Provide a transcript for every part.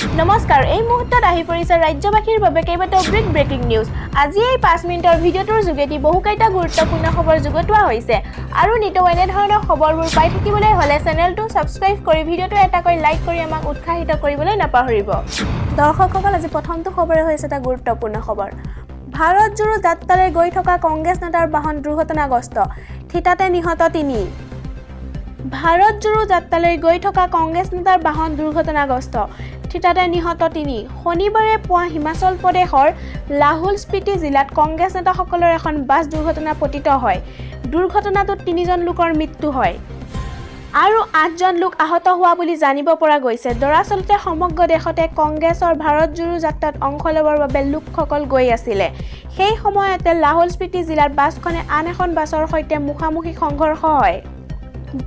নমস্কাৰ এই মুহূৰ্তত আহি পৰিছে ৰাজ্যবাসীৰ বাবে কেইবাটাও ব্ৰেকিং নিউজ আজি এই 5 মিনিটৰ ভিডিঅ'টোৰ যোগেদি বহুকেইটা গুৰুত্বপূৰ্ণ খবৰ যুগুতোৱা হৈছে আৰু নিতৌ এনে ধৰণৰ খবৰবোৰ পাই থাকিবলৈ হলে চেনেলটো সাবস্ক্ৰাইব কৰি ভিডিঅ'টো এটাকৈ লাইক কৰি আমাক উৎসাহিত কৰিবলৈ নাপাহৰিব দৰ্শকসকল আজি প্ৰথমটো খবৰ হৈছে এটা গুৰুত্বপূৰ্ণ খবৰ ভাৰত জোৰো যাত্ৰালৈ গৈ থকা কংগ্ৰেছ নেতাৰ বাহন দুৰ্ঘটনাগ্ৰস্ত থিতাতে নিহত 3 ভাৰত জোৰো যাত্ৰালৈ গৈ থকা কংগ্ৰেছ নেতাৰ বাহন দুৰ্ঘটনাগ্ৰস্ত থিতাতে নিহত 3 শনিবাৰে পুৱা হিমাচল প্ৰদেশৰ লাহুল স্পিতি জিলাত কংগ্ৰেছ নেতাসকলৰ এখন বাছ দুৰ্ঘটনা পতিত হয় দুৰ্ঘটনাটোত 3জন লোকৰ মৃত্যু হয় আৰু 8জন লোক আহত হোৱা বুলি জানিব পৰা গৈছে দৰাচলতে সমগ্ৰ দেশতে কংগ্ৰেছৰ ভাৰত জোৰো যাত্ৰাত অংশ ল'বৰ বাবে লোকসকল গৈ আছিল সেই সময়তে লাহুল স্পিতি জিলাত বাছখনে আন এখন বাছৰ সৈতে মুখামুখি সংঘৰ্ষ হয়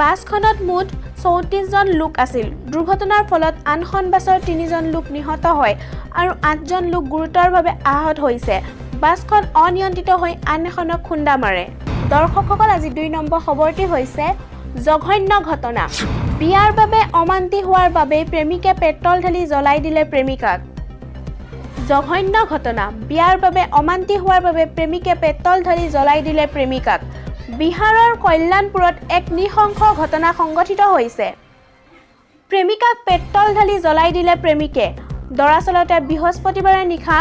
বাছখনত মুঠ 34জন লোক আছিল দুৰ্ঘটনাৰ ফলত আনখন বাছৰ 3জন লোক নিহত হয় আৰু 8জন লোক গুৰুতৰভাৱে আহত হৈছে বাছখন অনিয়ন্ত্ৰিত হৈ আন এখনক খুন্দা মাৰে দৰ্শকসকল আজি 2 নম্বৰ খবৰটি হৈছে জঘন্য ঘটনা বিয়াৰ বাবে অমান্তি হোৱাৰ বাবে প্ৰেমিকে পেট্ৰল ঢালি জ্বলাই দিলে প্ৰেমিকাক জঘন্য ঘটনা বিয়াৰ বাবে অমান্তি হোৱাৰ বাবে প্ৰেমিকে পেট্ৰল ঢালি জ্বলাই দিলে প্ৰেমিকাক বিহাৰৰ কল্যাণপুৰত এক নিশংস ঘটনা সংঘটিত হৈছে প্ৰেমিকাক পেট্ৰল ঢালি জ্বলাই দিলে প্ৰেমিকে দৰাচলতে বৃহস্পতিবাৰে নিশা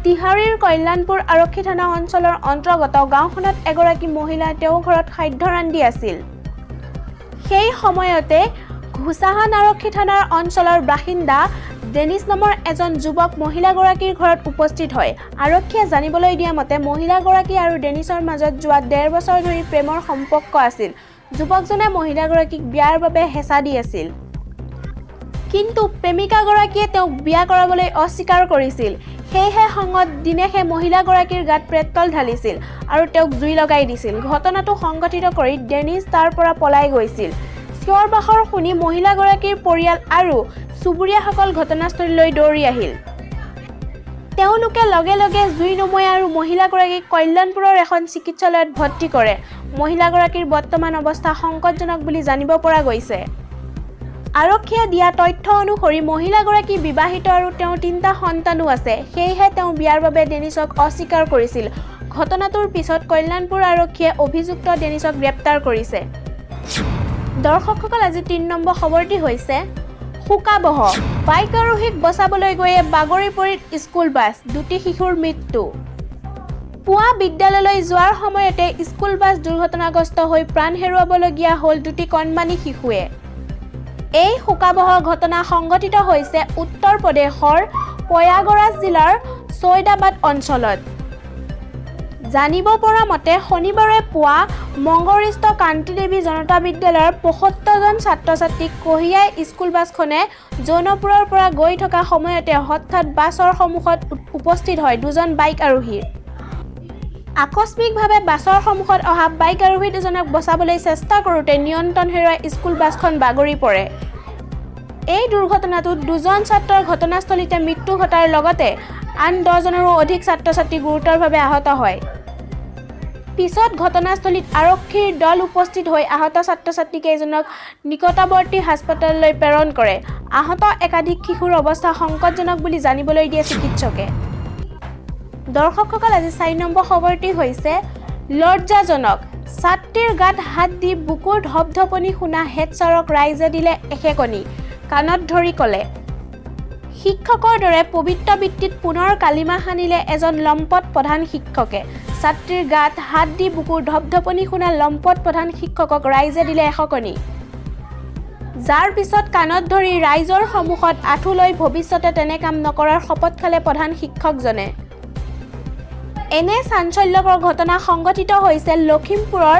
তিহাৰীৰ কল্যাণপুৰ আৰক্ষী থানা অঞ্চলৰ অন্তৰ্গত গাঁওখনত এগৰাকী মহিলা তেওঁ ঘৰত খাদ্য ৰান্ধি আছিল সেই সময়তে ঘোষাহান আৰক্ষী থানাৰ অঞ্চলৰ বাসিন্দা ডেনিছ নামৰ এজন যুৱক মহিলাগৰাকীৰ ঘৰত উপস্থিত হয় আৰক্ষীয়ে জানিবলৈ দিয়া মতে মহিলাগৰাকী আৰু ডেনিছৰ মাজত যোৱা 1.5 বছৰ ধৰি প্ৰেমৰ সম্পৰ্ক আছিল যুৱকজনে মহিলাগৰাকীক বিয়াৰ বাবে হেঁচা দি আছিল কিন্তু প্ৰেমিকাগৰাকীয়ে তেওঁক বিয়া কৰাবলৈ অস্বীকাৰ কৰিছিল সেয়েহে খঙত দিনেশে মহিলাগৰাকীৰ গাত পেট্ৰল ঢালিছিল আৰু তেওঁক জুই লগাই দিছিল ঘটনাটো সংঘটিত কৰি ডেনিছ তাৰ পৰা পলাই গৈছিল চিঞৰ বাখৰ শুনি মহিলাগৰাকীৰ পৰিয়াল আৰু চুবুৰীয়াসকল ঘটনাস্থলীলৈ দৌৰি আহিল তেওঁলোকে লগে লগে জুই নময় আৰু মহিলাগৰাকীক কল্যাণপুৰৰ এখন চিকিৎসালয়ত ভৰ্তি কৰে মহিলাগৰাকীৰ বৰ্তমান অৱস্থা সংকটজনক বুলি জানিব পৰা গৈছে আৰক্ষীয়ে দিয়া তথ্য অনুসৰি মহিলাগৰাকী বিবাহিত আৰু তেওঁৰ 3টা সন্তানো আছে সেয়েহে তেওঁ বিয়াৰ বাবে ডেনিছক অস্বীকাৰ কৰিছিল ঘটনাটোৰ পিছত কল্যাণপুৰ আৰক্ষীয়ে অভিযুক্ত ডেনিছক গ্ৰেপ্তাৰ কৰিছে দৰ্শকসকল আজি 3 নম্বৰ খবৰটি হৈছে শোকাবহ বাইক আৰোহীক বচাবলৈ গৈয়ে বাগৰি পৰিল স্কুল বাছ 2টি শিশুৰ মৃত্যু পুৱা বিদ্যালয়লৈ যোৱাৰ সময়তে স্কুল বাছ দুৰ্ঘটনাগ্ৰস্ত হৈ প্ৰাণ হেৰুৱাবলগীয়া হ'ল 2টি কণমানি শিশুৱে এই শোকাবহ ঘটনা সংঘটিত হৈছে উত্তৰ প্ৰদেশৰ প্ৰয়াগৰাজ জিলাৰ ছয়দাবাদ অঞ্চলত জানিব পৰা মতে শনিবাৰে পুৱা মংগৰিষ্ঠ কান্তিদেৱী জনতা বিদ্যালয়ৰ 75জন ছাত্ৰ-ছাত্ৰীক কঢ়িয়াই স্কুল বাছখনে জৌনপুৰৰ পৰা গৈ থকা সময়তে হঠাৎ বাছৰ সন্মুখত উপস্থিত হয় 2জন বাইক আৰোহী আকস্মিকভাৱে বাছৰ সন্মুখত অহা বাইক আৰোহী দুজনক বচাবলৈ চেষ্টা কৰোঁতে নিয়ন্ত্ৰণ হেৰুৱাই স্কুল বাছখন বাগৰি পৰে এই দুৰ্ঘটনাটোত 2জন ছাত্ৰৰ ঘটনাস্থলীতে মৃত্যু ঘটাৰ লগতে আন 10জনৰো অধিক ছাত্ৰ-ছাত্ৰী গুৰুতৰভাৱে আহত হয় পিছত ঘটনাস্থলীত আৰক্ষীৰ দল উপস্থিত হৈ আহত ছাত্ৰ-ছাত্ৰীকেইজনক নিকটৱৰ্তী হাস্পতাললৈ প্ৰেৰণ কৰে আহত একাধিক শিশুৰ অৱস্থা সংকটজনক বুলি জানিবলৈ দিয়ে চিকিৎসকে দৰ্শকসকল আজি 4 নম্বৰ খবৰটি হৈছে লজ্জাজনক ছাত্ৰীৰ গাত হাত দি বুকুৰ ধপধপনি শুনা হেড ছাৰক ৰাইজে দিলে এশেকনি কাণত ধৰি ক'লে শিক্ষকৰ দৰে পবিত্ৰ বৃত্তিত পুনৰ কালিমা সানিলে এজন লম্পট প্ৰধান শিক্ষকে ছাত্ৰীৰ গাত হাত দি বুকুৰ ধপধপনি শুনা লম্পট প্ৰধান শিক্ষকক ৰাইজে দিলে এশেকনি যাৰ পিছত কাণত ধৰি ৰাইজৰ সন্মুখত আঁঠু লৈ ভৱিষ্যতে তেনে কাম নকৰাৰ শপত খালে প্ৰধান শিক্ষকজনে এনে চাঞ্চল্যকৰ ঘটনা সংঘটিত হৈছে লখিমপুৰৰ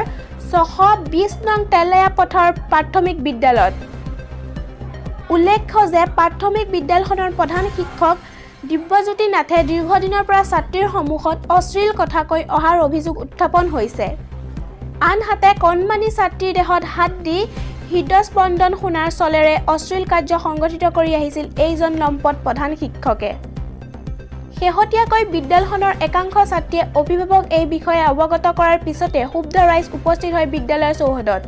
620 নং তেলেয়া পথৰ প্ৰাথমিক বিদ্যালয়ত উল্লেখ্য যে প্ৰাথমিক বিদ্যালয়খনৰ প্ৰধান শিক্ষক দিব্যজ্যোতি নাথে দীৰ্ঘদিনৰ পৰা ছাত্ৰীৰ সন্মুখত অশ্লীল কথা কৈ অহাৰ অভিযোগ উত্থাপন হৈছে আনহাতে কণমানি ছাত্ৰীৰ দেহত হাত দি হৃদস্পন্দন শুনাৰ চলেৰে অশ্লীল কাৰ্য সংঘটিত কৰি আহিছিল এইজন লম্পট প্ৰধান শিক্ষকে শেহতীয়াকৈ বিদ্যালয়খনৰ একাংশ ছাত্ৰীয়ে অভিভাৱক এই বিষয়ে অৱগত কৰাৰ পিছতে ক্ষুব্ধ ৰাইজ উপস্থিত হৈ বিদ্যালয়ৰ চৌহদত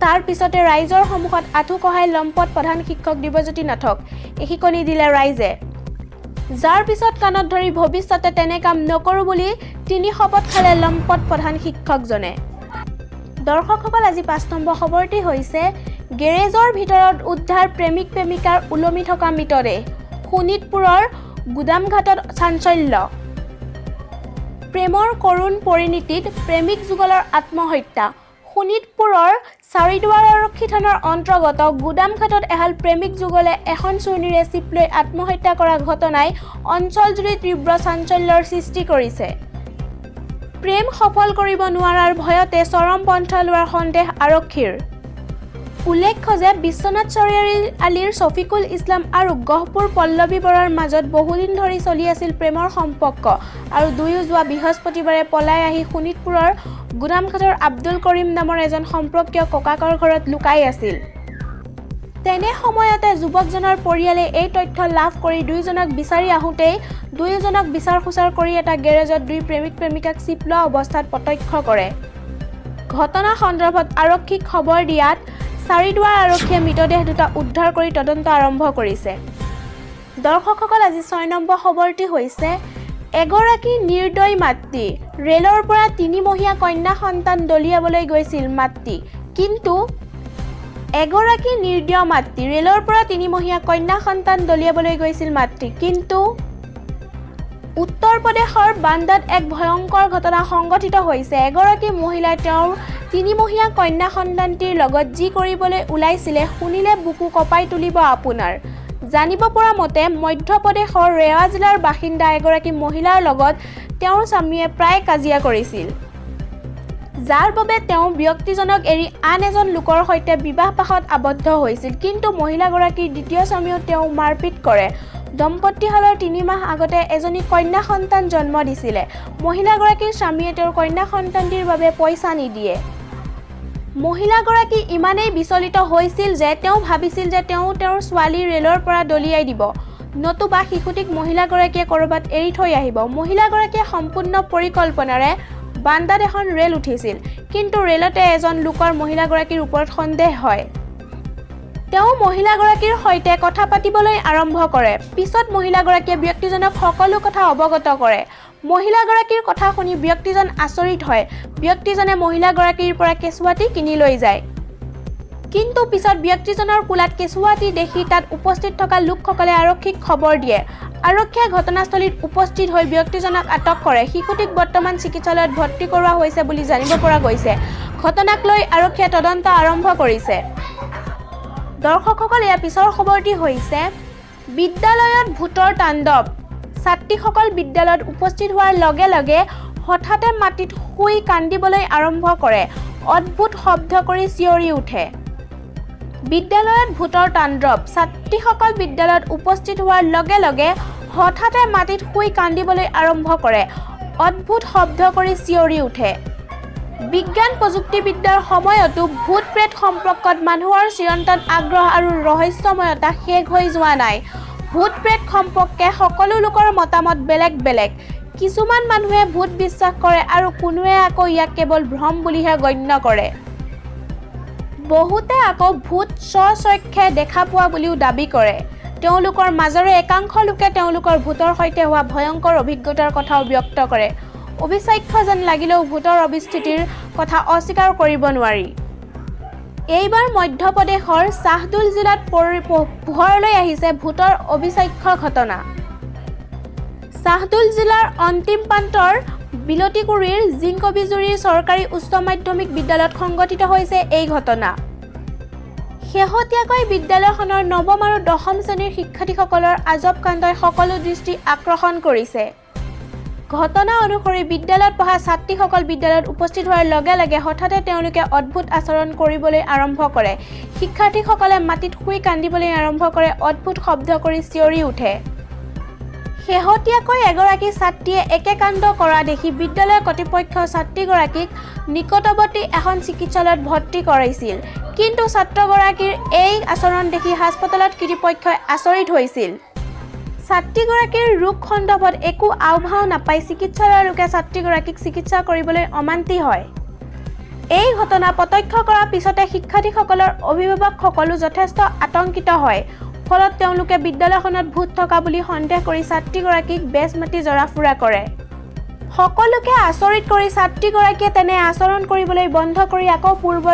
তাৰ পিছতে ৰাইজৰ সন্মুখত আঁঠু কঢ়াই লম্পট প্ৰধান শিক্ষক দিব্যজ্যোতি নাথক এশিকনি দিলে ৰাইজে। যাৰ পিছত কাণত ধৰি ভৱিষ্যতে তেনে কাম নকৰো বুলি তিনি শপত খালে লম্পট প্ৰধান শিক্ষকজনে। দৰ্শকসকল, আজি ৫ নম্বৰ খবৰটি হৈছে গেৰেজৰ ভিতৰত উদ্ধাৰ প্ৰেমিক প্ৰেমিকাৰ ওলমি থকা মৃতদেহ। শোণিতপুৰৰ গুদামঘাটত চাঞ্চল্য। প্ৰেমৰ কৰুণ পৰিণতিত প্ৰেমিক যুগলৰ আত্মহত্যা। শোণিতপুৰৰ চাৰিদুৱাৰ আৰক্ষী থানাৰ অন্তৰ্গত গুদামঘাটত এহাল প্ৰেমিক যুগলে এখন চূৰ্ণীৰে চিপ লৈ আত্মহত্যা কৰা ঘটনাই অঞ্চলজুৰি তীব্ৰ চাঞ্চল্যৰ সৃষ্টি কৰিছে। প্ৰেম সফল কৰিব নোৱাৰাৰ ভয়তে চৰম পন্থা লোৱাৰ সন্দেহ আৰক্ষীৰ। উল্লেখ্য যে বিশ্বনাথ চাৰিআলিৰ শফিকুল ইছলাম আৰু গহপুৰ পল্লৱী বৰাৰ মাজত বহুদিন ধৰি চলি আছিল প্ৰেমৰ সম্পৰ্ক আৰু দুয়ো যোৱা বৃহস্পতিবাৰে পলাই আহি শোণিতপুৰৰ গুদামঘাটৰ আব্দুল কৰিম নামৰ এজন সম্পৰ্কীয় ককাকৰ ঘৰত লুকাই আছিল। তেনে সময়তে যুৱকজনৰ পৰিয়ালে এই তথ্য লাভ কৰি দুয়োজনক বিচাৰি আহোঁতেই দুয়োজনক বিচাৰ খোচাৰ কৰি এটা গেৰেজত দুই প্ৰেমিক প্ৰেমিকাক চিপ লোৱা অৱস্থাত প্ৰত্যক্ষ কৰে। ঘটনা সন্দৰ্ভত আৰক্ষীক খবৰ দিয়াত চাৰিদুৱাৰ আৰক্ষীয়ে মৃতদেহ দুটা উদ্ধাৰ কৰি তদন্ত আৰম্ভ কৰিছে। দৰ্শকসকল, আজি ৬ নম্বৰ খবৰটি হৈছে এগৰাকী নিৰ্দয় মাতৃ। ৰেলৰ পৰা ৩মহীয়া কন্যা সন্তান দলিয়াবলৈ গৈছিল মাতৃ, কিন্তু এগৰাকী নিৰ্দয় মাতৃ ৰেলৰ পৰা ৩মহীয়া কন্যা সন্তান দলিয়াবলৈ গৈছিল মাতৃ, কিন্তু উত্তৰ প্ৰদেশৰ বান্দাত এক ভয়ংকৰ ঘটনা সংঘটিত হৈছে। এগৰাকী মহিলাই তেওঁৰ ৩মহীয়া কন্যা সন্তানটিৰ লগত যি কৰিবলৈ ওলাইছিলে শুনিলে বুকু কঁপাই তুলিব আপোনাৰ। জানিব পৰা মতে মধ্যপ্ৰদেশৰ ৰেৱা জিলাৰ বাসিন্দা এগৰাকী মহিলাৰ লগত তেওঁৰ স্বামীয়ে প্ৰায় কাজিয়া কৰিছিল, যাৰ বাবে তেওঁ ব্যক্তিজনক এৰি আন এজন লোকৰ সৈতে বিবাহপাশত আবদ্ধ হৈছিল। কিন্তু মহিলাগৰাকীৰ দ্বিতীয় স্বামীয়েও তেওঁ মাৰপিট কৰে। দম্পতীহালৰ ৩ মাহ আগতে এজনী কন্যা সন্তান জন্ম দিছিলে। মহিলাগৰাকীৰ স্বামীয়ে তেওঁৰ কন্যা সন্তানটিৰ বাবে পইচা নিদিয়ে। মহিলাগৰাকী ইমানেই বিচলিত হৈছিল যে তেওঁ ভাবিছিল যে তেওঁ তেওঁৰ ছোৱালী ৰেলৰ পৰা দলিয়াই দিব, নতুবা শিশুটিক মহিলাগৰাকীয়ে ক'ৰবাত এৰি থৈ আহিব। মহিলাগৰাকীয়ে সম্পূৰ্ণ পৰিকল্পনাৰে বান্দাত এখন ৰেল উঠিছিল, কিন্তু ৰেলতে এজন লোকৰ মহিলাগৰাকীৰ ওপৰত সন্দেহ হয়। তেওঁ মহিলাগৰাকীৰ সৈতে কথা পাতিবলৈ আৰম্ভ কৰে। পিছত মহিলাগৰাকীয়ে ব্যক্তিজনক সকলো কথা অৱগত কৰে। মহিলাগৰাকীৰ কথা শুনি ব্যক্তিজন আচৰিত হয়। ব্যক্তিজনে মহিলাগৰাকীৰ পৰা কেঁচুৱাটি কিনি লৈ যায়, কিন্তু পিছত ব্যক্তিজনৰ কোলাত কেঁচুৱাটি দেখি তাত উপস্থিত থকা লোকসকলে আৰক্ষীক খবৰ দিয়ে। আৰক্ষীয়ে ঘটনাস্থলীত উপস্থিত হৈ ব্যক্তিজনক আটক কৰে। শিশুটিক বৰ্তমান চিকিৎসালয়ত ভৰ্তি কৰোৱা হৈছে বুলি জানিব পৰা গৈছে। ঘটনাক লৈ আৰক্ষীয়ে তদন্ত আৰম্ভ কৰিছে। দৰ্শকসকল, ইয়াৰ পিছৰ খবৰটি হৈছে বিদ্যালয়ত ভূতৰ তাণ্ডৱ। ছাত্ৰীসকল বিদ্যালয়ত উপস্থিত হোৱাৰ লগে লগে হঠাতে মাটিত শুই কান্দিবলৈ আৰম্ভ কৰে। অদ্ভুত শব্দ কৰি চিঞৰি উঠে। বিদ্যালয়ত ভূতৰ তাণ্ডৱ। ছাত্ৰীসকল বিদ্যালয়ত উপস্থিত হোৱাৰ লগে লগে হঠাতে মাটিত শুই কান্দিবলৈ আৰম্ভ কৰে। অদ্ভুত শব্দ কৰি চিঞৰি উঠে। বিজ্ঞান প্ৰযুক্তিবিদ্যাৰ সময়তো ভূত প্ৰেত সম্পৰ্কত মানুহৰ চিৰন্তন আগ্ৰহ আৰু ৰহস্যময়তা শেষ হৈ যোৱা নাই। ভূত প্ৰেত সম্পৰ্কে সকলো লোকৰ মতামত বেলেগ বেলেগ। কিছুমান মানুহে ভূত বিশ্বাস কৰে আৰু কোনোৱে আকৌ ইয়াক কেৱল ভ্ৰম বুলিহে গণ্য কৰে। বহুতে আকৌ ভূত স্বচক্ষে দেখা পোৱা বুলিও দাবী কৰে। তেওঁলোকৰ মাজৰে একাংশ লোকে তেওঁলোকৰ ভূতৰ সৈতে হোৱা ভয়ংকৰ অভিজ্ঞতাৰ কথাও ব্যক্ত কৰে। অবিশ্বাস্য যেন লাগিলেও ভূতৰ অৱস্থিতিৰ কথা অস্বীকাৰ কৰিব নোৱাৰি। এইবাৰ মধ্যপ্ৰদেশৰ শ্বাহদুল জিলাত পোহৰলৈ আহিছে ভূতৰ অবিশ্বাস্য ঘটনা। শ্বাহদুল জিলাৰ অন্তিম প্ৰান্তৰ বিলতিকুৰিৰ জিংকবিজুৰিৰ চৰকাৰী উচ্চ মাধ্যমিক বিদ্যালয়ত সংঘটিত হৈছে এই ঘটনা। শেহতীয়াকৈ বিদ্যালয়খনৰ ৯ম আৰু ১০ম শ্ৰেণীৰ শিক্ষাৰ্থীসকলৰ আজব কাণ্ডই সকলো দৃষ্টি আকৰ্ষণ কৰিছে। ঘটনা অনুসৰি বিদ্যালয়ত পঢ়া ছাত্ৰীসকল বিদ্যালয়ত উপস্থিত হোৱাৰ লগে লগে হঠাতে তেওঁলোকে অদ্ভুত আচৰণ কৰিবলৈ আৰম্ভ কৰে। শিক্ষাৰ্থীসকলে মাটিত শুই কান্দিবলৈ আৰম্ভ কৰে। অদ্ভুত শব্দ কৰি চিঞৰি উঠে। শেহতীয়াকৈ এগৰাকী ছাত্ৰীয়ে একে কাণ্ড কৰা দেখি বিদ্যালয়ৰ কৰ্তৃপক্ষই ছাত্ৰীগৰাকীক নিকটৱৰ্তী এখন চিকিৎসালয়ত ভৰ্তি কৰাইছিল, কিন্তু ছাত্ৰগৰাকীৰ এই আচৰণ দেখি হাস্পতালত কৰ্তৃপক্ষই আচৰিত হৈছিল। ছাত্ৰীগৰাকীৰ ৰোগ সন্দৰ্ভত একো আওভাও নাপাই চিকিৎসালয়ৰ লোকে ছাত্ৰীগৰাকীক চিকিৎসা কৰিবলৈ অমান্তি হয়। এই ঘটনা প্ৰত্যক্ষ কৰাৰ পিছতে শিক্ষাৰ্থীসকলৰ অভিভাৱকসকলো যথেষ্ট আতংকিত হয়। ফলত তেওঁলোকে বিদ্যালয়খনত ভূত থকা বুলি সন্দেহ কৰি ছাত্ৰীগৰাকীক বেজ মাতি জৰা-ফুৰা কৰে। সকলোকে আচৰিত কৰি ছাত্ৰীগৰাকীয়ে তেনে আচৰণ কৰিবলৈ বন্ধ কৰি আকৌ পূৰ্বৰ